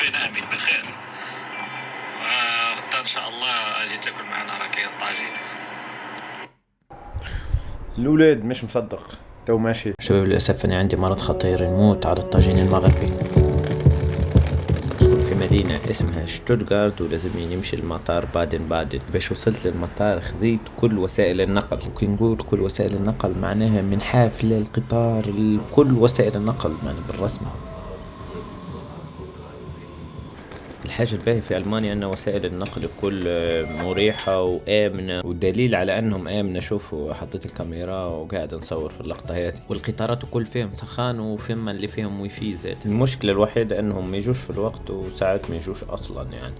فين آمن بخير. غدا إن شاء الله أجي تاكل معنا راكية الطاجين. الأولاد مش مصدق تو ماشي. شباب للأسف أنا عندي مرض خطير، نموت على الطاجين المغربي. نسكن في مدينة اسمها شتوتغارت ولازم نمشي المطار بادن. باش وصلت للمطار خذيت كل وسائل النقل، وكي نقول كل وسائل النقل معناها من حافلة القطار كل وسائل النقل يعني بالرسمي. الحاجة الباهية في ألمانيا أن وسائل النقل كل مريحة وآمنة، والدليل على أنهم آمنة شوفوا حطيت الكاميرا وقاعد نصور في اللقطة هذه. والقطارات كل فيهم سخان وفيهم اللي فيهم ويفي زيت. المشكلة الوحيدة أنهم ما يجوش في الوقت وساعات ما يجوش أصلا يعني.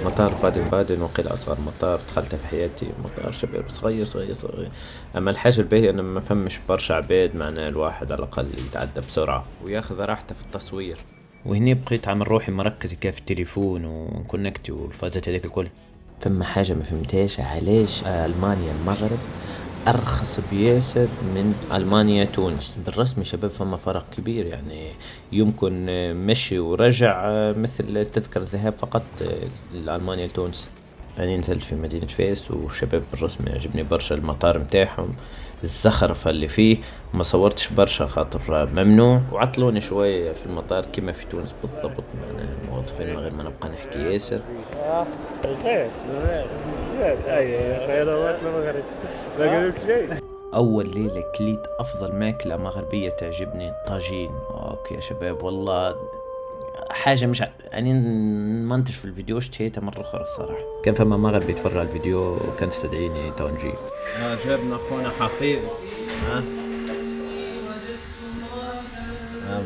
مطار بادن وقيل أصغر مطار دخلته في حياتي. مطار شباب صغير. أما الحاجة الباهية أنه ما فمش برشا عباد، معناه الواحد على الأقل يتعدى بسرعة وياخذ راحته في التصوير. وهني بقيت عامل روحي مركز كيف التليفون ونكونكتي والفازات هذيك الكل. ثم حاجة ما فهمتهاش، علاش ألمانيا المغرب أرخص بياسر من ألمانيا تونس؟ بالرسم شباب فما فرق كبير يعني، يمكن مشي ورجع مثل تذكرة ذهاب فقط لألمانيا لتونس. أنا نزلت في مدينة فاس وشباب بالرسم يعجبني برشا المطار متاعهم، الزخرفة اللي فيه. ما صورتش برشا خاطر ممنوع، وعطلوني شوية في المطار كما في تونس بالضبط. معناها الموظفين من غير ما نبقى نحكي ياسر. أول ليلة كليت أفضل ماكلة مغربية تعجبني طاجين. أوكي يا شباب والله حاجة مش يعني نمنتج في الفيديو اشتهيتها مرة أخرى الصراحة. كان فما مغربي يتفرج على الفيديو كان تستدعيني تو نجي. جابنا أخونا حفيظ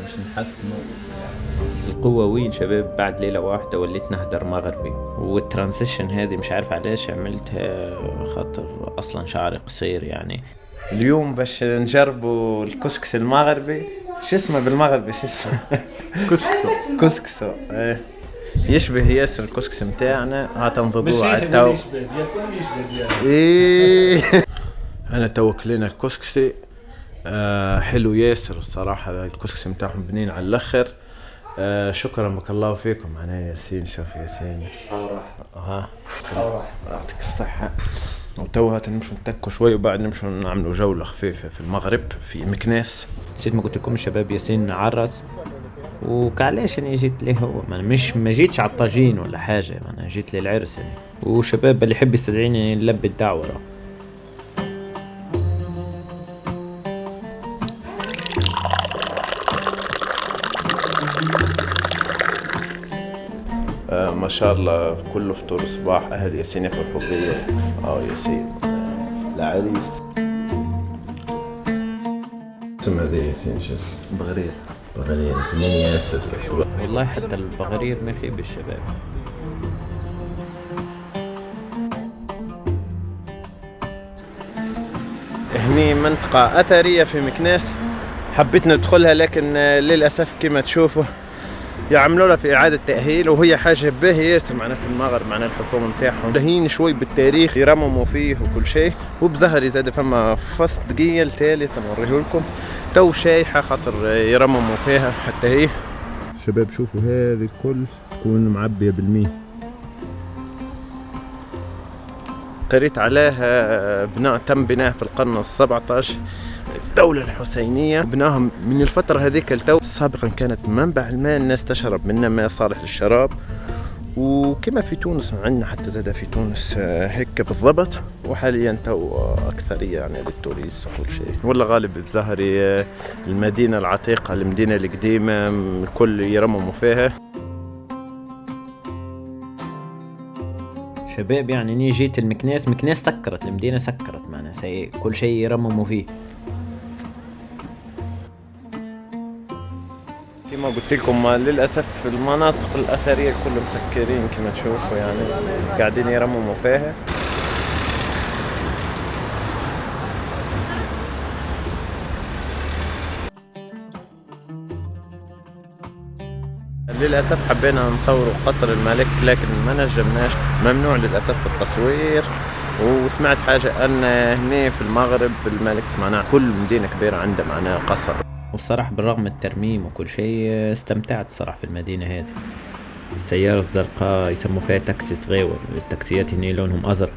باش نحسنوا القوة وين شباب. بعد ليلة واحدة وليت نهدر مغربي، والترانزيشن هذه مش عارف علاش عملتها، خاطر أصلا شعري قصير يعني. اليوم باش نجربوا الكسكس المغربي. شو اسمه بالمغربي؟ شو اسمه؟ كسكسو. ايه يشبه ياسر الكسكس متاعنا. هتنضبوه على التو. ايه انا تو كلينا الكسكسي. حلو ياسر الصراحة. الكسكسي متاعهم بنين على الاخر. شكرا بك الله فيكم. معناها ياسين شوف ياسين يعطيك الصحة. وتوها نمشوا نتكوا شوي وبعد نمشوا نعملوا جولة خفيفة في المغرب في مكناس. نسيت ما قلت لكم الشباب ياسين عرس، وكعلاش اني جيت ليه هو ما جيتش على الطاجين ولا حاجة، انا جيت للعرس يعني. وشباب اللي يحب يستدعيني نلبي الدعوة. ما شاء الله كله فطور صباح. أهل ياسين يفرحوا بيا. ياسين العريس. اسم هذا ياسين شو اسمه؟ بغرير. اثنين ياسر. والله حتى البغرير ما يخيب الشباب. هني منطقة أثرية في مكناس، حبيت ندخلها لكن للأسف كما تشوفوا يعملوا لها في إعادة تأهيل، وهي حاجة باهية ياسر معنا في المغرب. معنا الحكومة متاعهم لهين شوي بالتاريخ يرمموا فيه وكل شيء. وبزهري زاد فما فصل دقيقة التالي تنوريه لكم تو شايحة خاطر يرمموا فيها حتى هي. شباب شوفوا هذه الكل تكون معبية بالمية. قريت عليها بناء تم بناء في القرن 17 الدولة الحسينية. بناهم من الفترة هذيك التو. سابقا كانت منبع الماء الناس تشرب منه، ماء صالح للشراب. وكما في تونس عندنا حتى زاد في تونس هيك بالضبط. وحاليا تو أكثرية يعني للتوريست وكل شيء. والله غالب بزهري المدينة العتيقة، المدينة القديمة الكل يرمموا فيها. شباب يعني اني جيت المكناس سكرت المدينة، سكرت معنا كل شيء يرمموا فيه. كما قلت لكم للأسف المناطق الأثرية كلهم مسكرين كما تشوفوا يعني قاعدين يرمموا فيها. للأسف حبينا نصور قصر الملك لكن ما نجمناش، ممنوع للأسف التصوير. وسمعت حاجة أن هنا في المغرب الملك معناه كل مدينة كبيرة عندها معناه قصر. والصراحة بالرغم من الترميم وكل شيء استمتعت صراحة في المدينة هذه. السيارة الزرقاء يسموا فيها تاكسي صغير، التاكسيات هنا لونهم أزرق.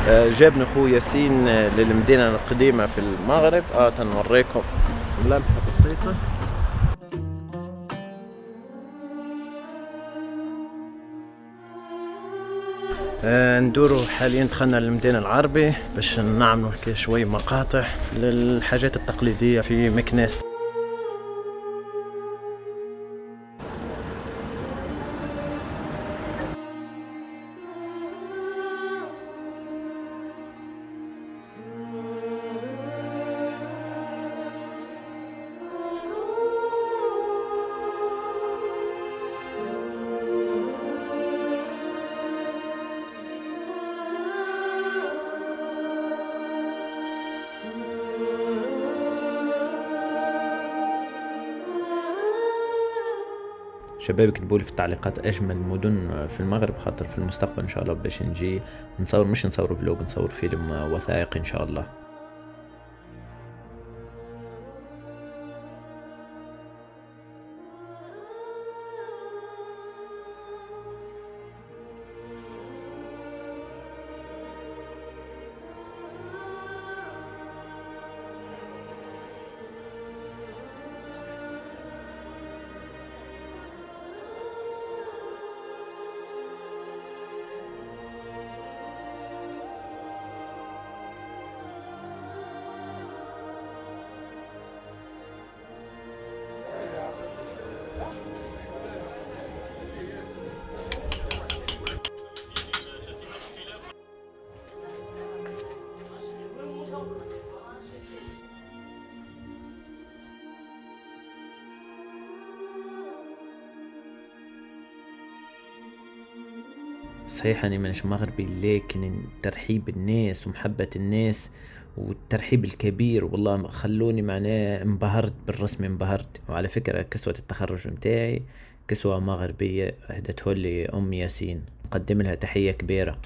جابني أخوي ياسين للمدينة القديمة في المغرب. تنوريكم لمحة بسيطة. ندورو حاليا، دخلنا للمدينة العربي باش نعملوا شوي مقاطع للحاجات التقليدية في مكناس. شباب اكتبوا لي في التعليقات اجمل مدن في المغرب، خاطر في المستقبل ان شاء الله باش نجي نصور، مش نصور فلوج، نصور فيلم وثائقي ان شاء الله. صحيح أني مانيش مغربي، لكن ترحيب الناس ومحبة الناس والترحيب الكبير والله خلوني معناه انبهرت بالرسم، انبهرت. وعلى فكرة كسوة التخرج متاعي كسوة مغربية أهدته لي أم ياسين، أقدم لها تحية كبيرة.